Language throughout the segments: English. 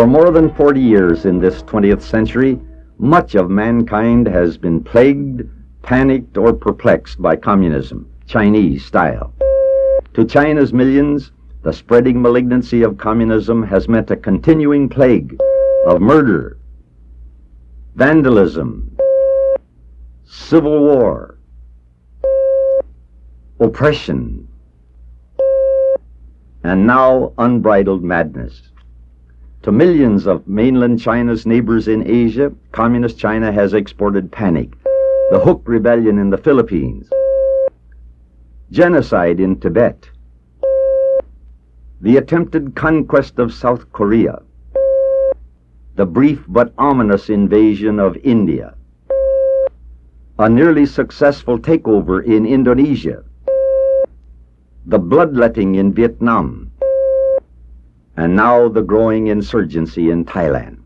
For more than 40 years in this 20th century, much of mankind has been plagued, panicked, or perplexed by communism, Chinese style. To China's millions, the spreading malignancy of communism has meant a continuing plague of murder, vandalism, civil war, oppression, and now unbridled madness. To millions of mainland China's neighbors in Asia, Communist China has exported panic, the Hook Rebellion in the Philippines, genocide in Tibet, the attempted conquest of South Korea, the brief but ominous invasion of India, a nearly successful takeover in Indonesia, the bloodletting in Vietnam, and now the growing insurgency in Thailand.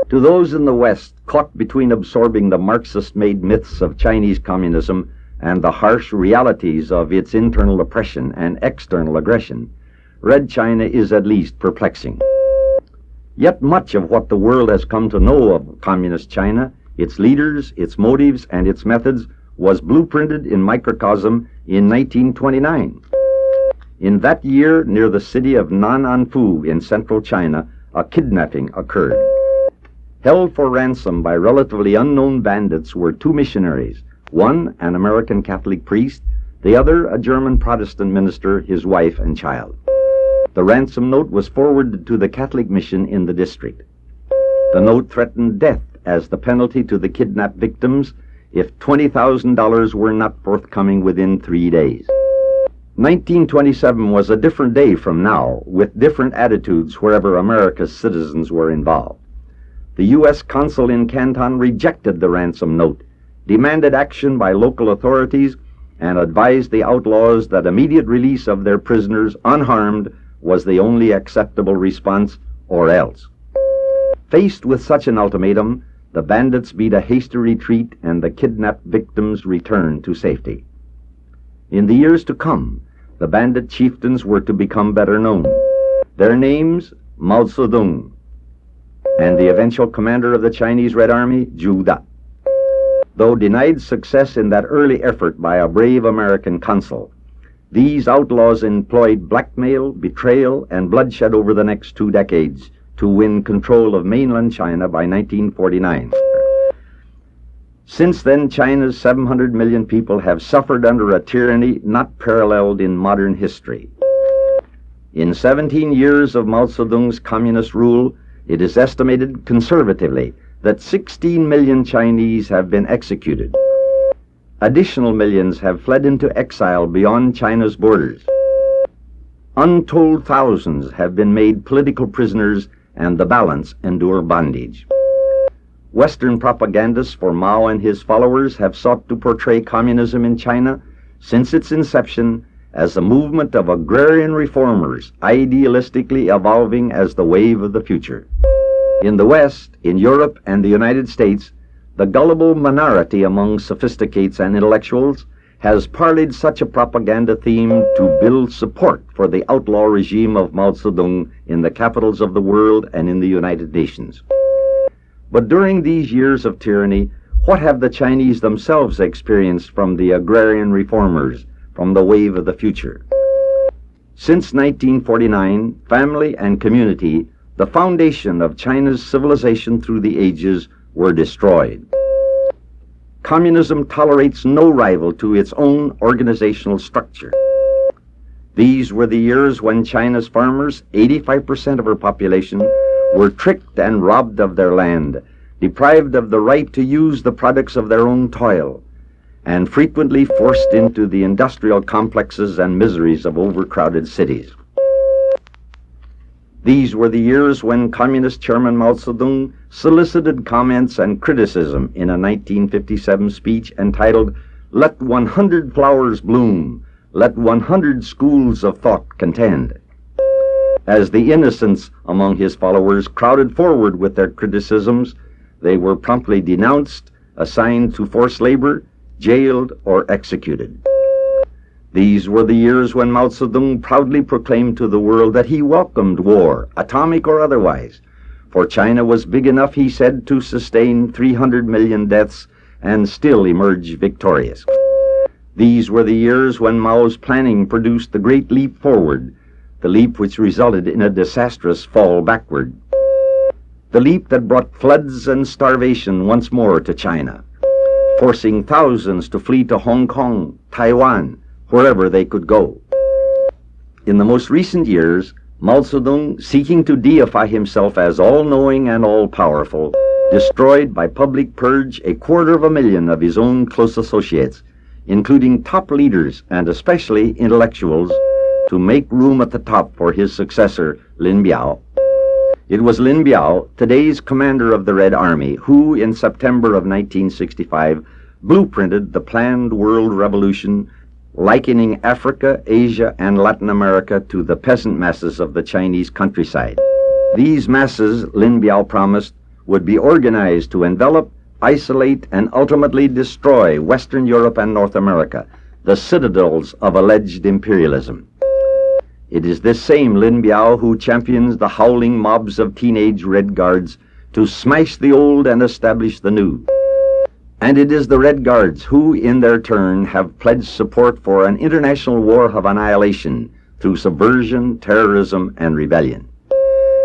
To those in the West caught between absorbing the Marxist-made myths of Chinese communism and the harsh realities of its internal oppression and external aggression, Red China is at least perplexing. Yet much of what the world has come to know of Communist China, its leaders, its motives, and its methods, was blueprinted in microcosm in 1929. In that year, near the city of Nan'anfu in central China, a kidnapping occurred. Held for ransom by relatively unknown bandits were two missionaries, one an American Catholic priest, the other a German Protestant minister, his wife and child. The ransom note was forwarded to the Catholic mission in the district. The note threatened death as the penalty to the kidnapped victims if $20,000 were not forthcoming within 3 days. 1927 was a different day from now, with different attitudes wherever America's citizens were involved. The U.S. consul in Canton rejected the ransom note, demanded action by local authorities, and advised the outlaws that immediate release of their prisoners unharmed was the only acceptable response, or else. Faced with such an ultimatum, the bandits beat a hasty retreat and the kidnapped victims returned to safety. In the years to come, the bandit chieftains were to become better known. Their names, Mao Tse-Tung, and the eventual commander of the Chinese Red Army, Zhu Da. Though denied success in that early effort by a brave American consul, these outlaws employed blackmail, betrayal, and bloodshed over the next 2 decades to win control of mainland China by 1949. Since then, China's 700 million people have suffered under a tyranny not paralleled in modern history. In 17 years of Mao Zedong's communist rule, it is estimated conservatively that 16 million Chinese have been executed. Additional millions have fled into exile beyond China's borders. Untold thousands have been made political prisoners, and the balance endure bondage. Western propagandists for Mao and his followers have sought to portray communism in China since its inception as a movement of agrarian reformers, idealistically evolving as the wave of the future. In the West, in Europe, and the United States, the gullible minority among sophisticates and intellectuals has parlayed such a propaganda theme to build support for the outlaw regime of Mao Zedong in the capitals of the world and in the United Nations. But during these years of tyranny, what have the Chinese themselves experienced from the agrarian reformers, from the wave of the future? Since 1949, family and community, the foundation of China's civilization through the ages, were destroyed. Communism tolerates no rival to its own organizational structure. These were the years when China's farmers, 85% of her population, were tricked and robbed of their land, deprived of the right to use the products of their own toil, and frequently forced into the industrial complexes and miseries of overcrowded cities. These were the years when Communist Chairman Mao Zedong solicited comments and criticism in a 1957 speech entitled, "Let 100 flowers bloom, let 100 schools of thought contend." As the innocents among his followers crowded forward with their criticisms, they were promptly denounced, assigned to forced labor, jailed, or executed. These were the years when Mao Zedong proudly proclaimed to the world that he welcomed war, atomic or otherwise, for China was big enough, he said, to sustain 300 million deaths and still emerge victorious. These were the years when Mao's planning produced the great leap forward, the leap which resulted in a disastrous fall backward. The leap that brought floods and starvation once more to China, forcing thousands to flee to Hong Kong, Taiwan, wherever they could go. In the most recent years, Mao Zedong, seeking to deify himself as all-knowing and all-powerful, destroyed by public purge 250,000 of his own close associates, including top leaders and especially intellectuals, to make room at the top for his successor, Lin Biao. It was Lin Biao, today's commander of the Red Army, who, in September of 1965, blueprinted the planned world revolution, likening Africa, Asia, and Latin America to the peasant masses of the Chinese countryside. These masses, Lin Biao promised, would be organized to envelop, isolate, and ultimately destroy Western Europe and North America, the citadels of alleged imperialism. It is this same Lin Biao who champions the howling mobs of teenage Red Guards to smash the old and establish the new. And it is the Red Guards who, in their turn, have pledged support for an international war of annihilation through subversion, terrorism, and rebellion.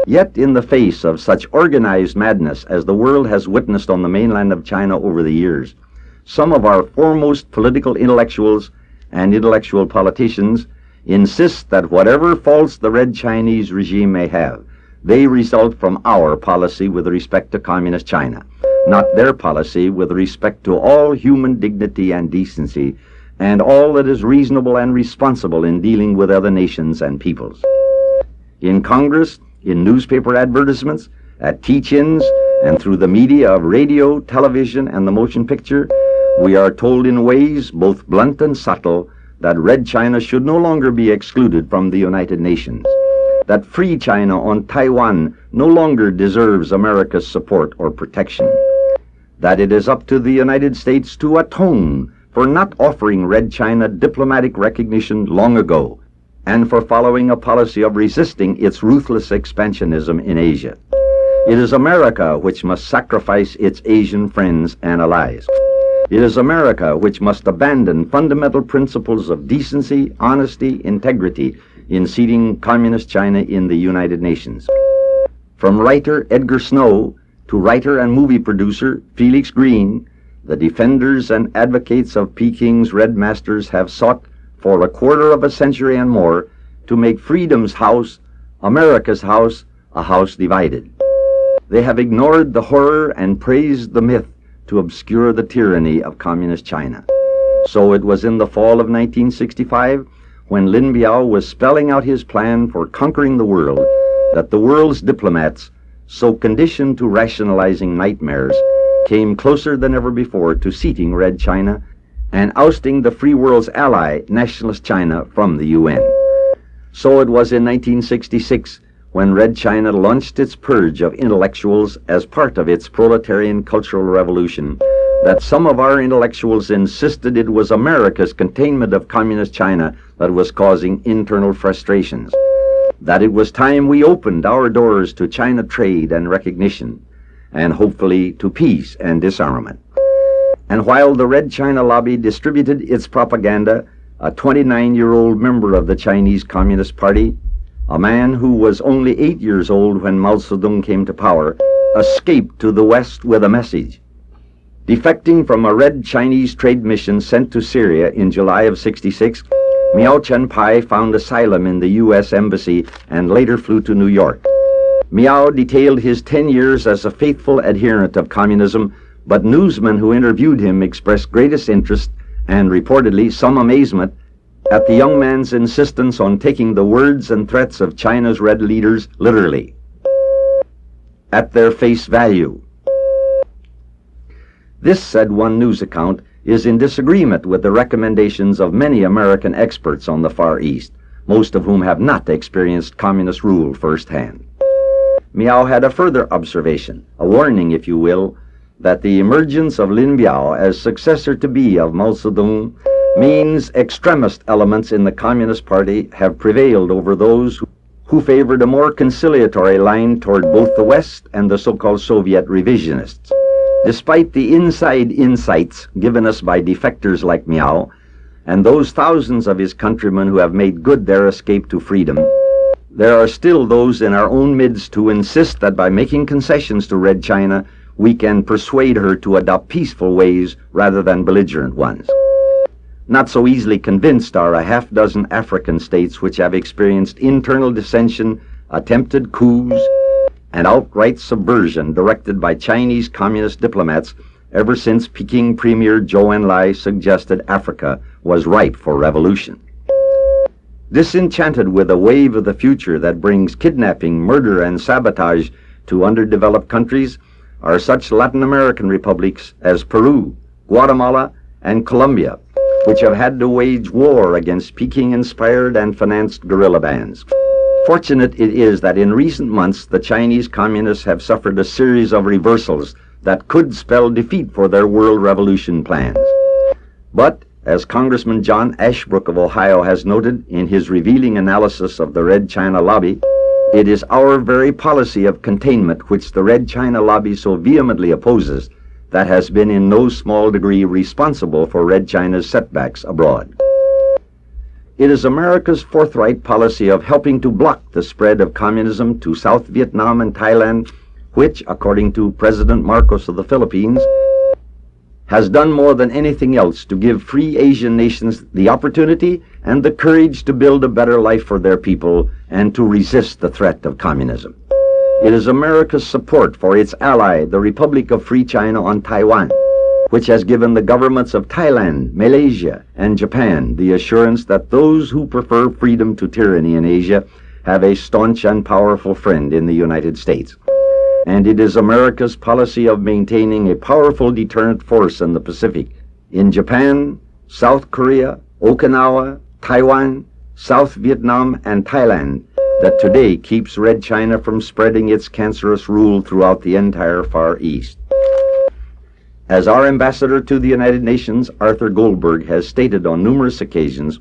Yet, in the face of such organized madness as the world has witnessed on the mainland of China over the years, some of our foremost political intellectuals and intellectual politicians insist that whatever faults the Red Chinese regime may have, they result from our policy with respect to Communist China, not their policy with respect to all human dignity and decency, and all that is reasonable and responsible in dealing with other nations and peoples. In Congress, in newspaper advertisements, at teach-ins, and through the media of radio, television, and the motion picture, we are told in ways both blunt and subtle that Red China should no longer be excluded from the United Nations, that Free China on Taiwan no longer deserves America's support or protection, that it is up to the United States to atone for not offering Red China diplomatic recognition long ago, and for following a policy of resisting its ruthless expansionism in Asia. It is America which must sacrifice its Asian friends and allies. It is America which must abandon fundamental principles of decency, honesty, integrity in seating Communist China in the United Nations. From writer Edgar Snow to writer and movie producer Felix Green, the defenders and advocates of Peking's Red Masters have sought for a quarter of a century and more to make freedom's house, America's house, a house divided. They have ignored the horror and praised the myth to obscure the tyranny of Communist China. So it was in the fall of 1965, when Lin Biao was spelling out his plan for conquering the world, that the world's diplomats, so conditioned to rationalizing nightmares, came closer than ever before to seating Red China and ousting the free world's ally, Nationalist China, from the UN. So it was in 1966 when Red China launched its purge of intellectuals as part of its proletarian cultural revolution, that some of our intellectuals insisted it was America's containment of Communist China that was causing internal frustrations, that it was time we opened our doors to China trade and recognition, and hopefully to peace and disarmament. And while the Red China lobby distributed its propaganda, a 29-year-old member of the Chinese Communist Party, a man who was only 8 years old when Mao Zedong came to power, escaped to the West with a message. Defecting from a Red Chinese trade mission sent to Syria in July of '66, Miao Chen-pai found asylum in the U.S. Embassy and later flew to New York. Miao detailed his 10 years as a faithful adherent of communism, but newsmen who interviewed him expressed greatest interest and reportedly some amazement at the young man's insistence on taking the words and threats of China's Red leaders literally, at their face value. This, said one news account, is in disagreement with the recommendations of many American experts on the Far East, most of whom have not experienced communist rule firsthand. Miao had a further observation, a warning, if you will, that the emergence of Lin Biao as successor-to-be of Mao Zedong means extremist elements in the Communist Party have prevailed over those who favored a more conciliatory line toward both the West and the so-called Soviet revisionists. Despite the inside insights given us by defectors like Miao, and those thousands of his countrymen who have made good their escape to freedom, there are still those in our own midst who insist that by making concessions to Red China, we can persuade her to adopt peaceful ways rather than belligerent ones. Not so easily convinced are a half dozen African states which have experienced internal dissension, attempted coups, and outright subversion directed by Chinese communist diplomats ever since Peking Premier Zhou Enlai suggested Africa was ripe for revolution. Disenchanted with a wave of the future that brings kidnapping, murder, and sabotage to underdeveloped countries are such Latin American republics as Peru, Guatemala, and Colombia, which have had to wage war against Peking-inspired and financed guerrilla bands. Fortunate it is that in recent months the Chinese communists have suffered a series of reversals that could spell defeat for their world revolution plans. But, as Congressman John Ashbrook of Ohio has noted in his revealing analysis of the Red China lobby, it is our very policy of containment which the Red China lobby so vehemently opposes that has been in no small degree responsible for Red China's setbacks abroad. It is America's forthright policy of helping to block the spread of communism to South Vietnam and Thailand, which, according to President Marcos of the Philippines, has done more than anything else to give free Asian nations the opportunity and the courage to build a better life for their people and to resist the threat of communism. It is America's support for its ally, the Republic of Free China on Taiwan, which has given the governments of Thailand, Malaysia, and Japan the assurance that those who prefer freedom to tyranny in Asia have a staunch and powerful friend in the United States. And it is America's policy of maintaining a powerful deterrent force in the Pacific, in Japan, South Korea, Okinawa, Taiwan, South Vietnam, and Thailand, that today keeps Red China from spreading its cancerous rule throughout the entire Far East. As our ambassador to the United Nations, Arthur Goldberg, has stated on numerous occasions,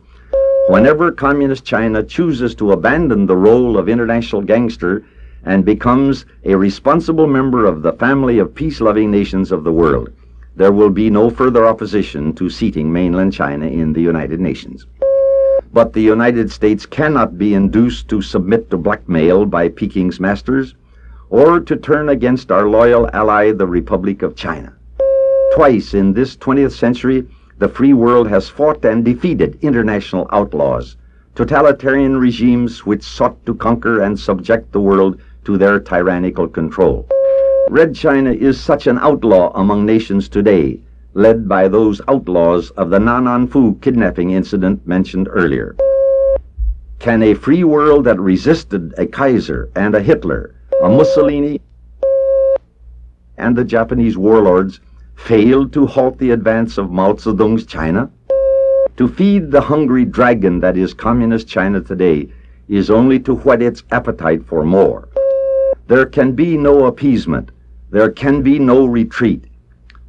whenever Communist China chooses to abandon the role of international gangster and becomes a responsible member of the family of peace-loving nations of the world, there will be no further opposition to seating mainland China in the United Nations. But the United States cannot be induced to submit to blackmail by Peking's masters, or to turn against our loyal ally, the Republic of China. Twice in this 20th century, the free world has fought and defeated international outlaws, totalitarian regimes which sought to conquer and subject the world to their tyrannical control. Red China is such an outlaw among nations today, led by those outlaws of the Nanan Fu kidnapping incident mentioned earlier. Can a free world that resisted a Kaiser and a Hitler, a Mussolini, and the Japanese warlords fail to halt the advance of Mao Zedong's China? To feed the hungry dragon that is Communist China today is only to whet its appetite for more. There can be no appeasement. There can be no retreat.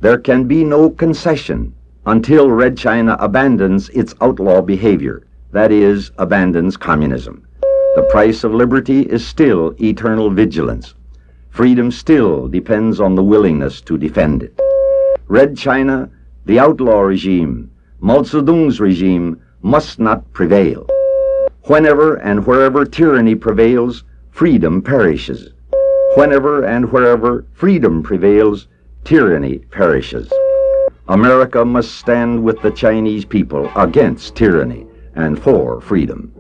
There can be no concession until Red China abandons its outlaw behavior, that is, abandons communism. The price of liberty is still eternal vigilance. Freedom still depends on the willingness to defend it. Red China, the outlaw regime, Mao Zedong's regime, must not prevail. Whenever and wherever tyranny prevails, freedom perishes. Whenever and wherever freedom prevails, tyranny perishes. America must stand with the Chinese people against tyranny and for freedom.